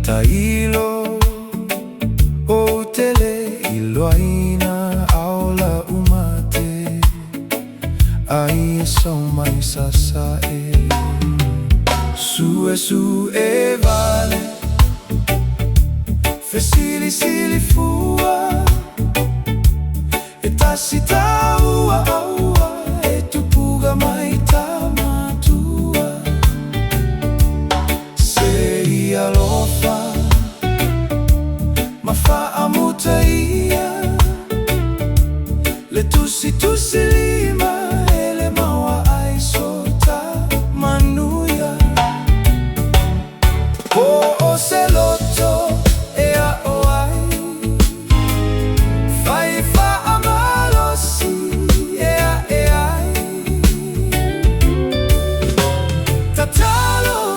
Tailo o tele iloaina aola umate ai so mai sasae su e vale fesili sili fua e tasita ua aua e tupuga mai tamatua se ia lofa mafaamuta ia le tusi lima ele maua ai sota manuia o se loto e a o ai fai fa amalosi e ai tatalo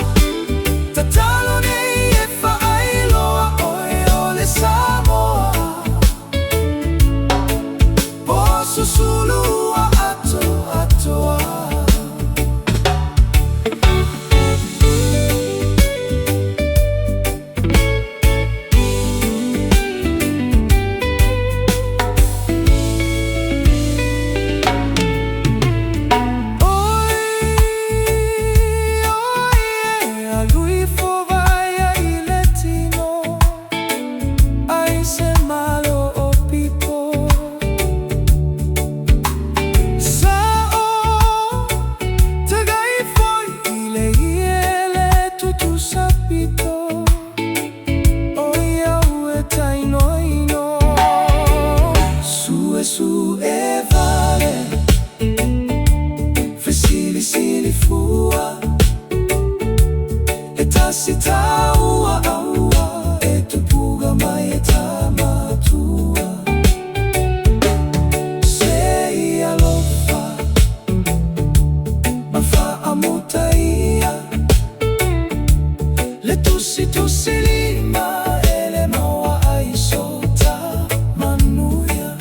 nei e fa ai loa o le Samoa posso solo atoa su e vale fesili fua e tasita ua aua e tupuga mai e tamatua se ia lofa mafaamuta ia le tusi lima ele maua ai sota manuia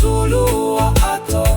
solo atoa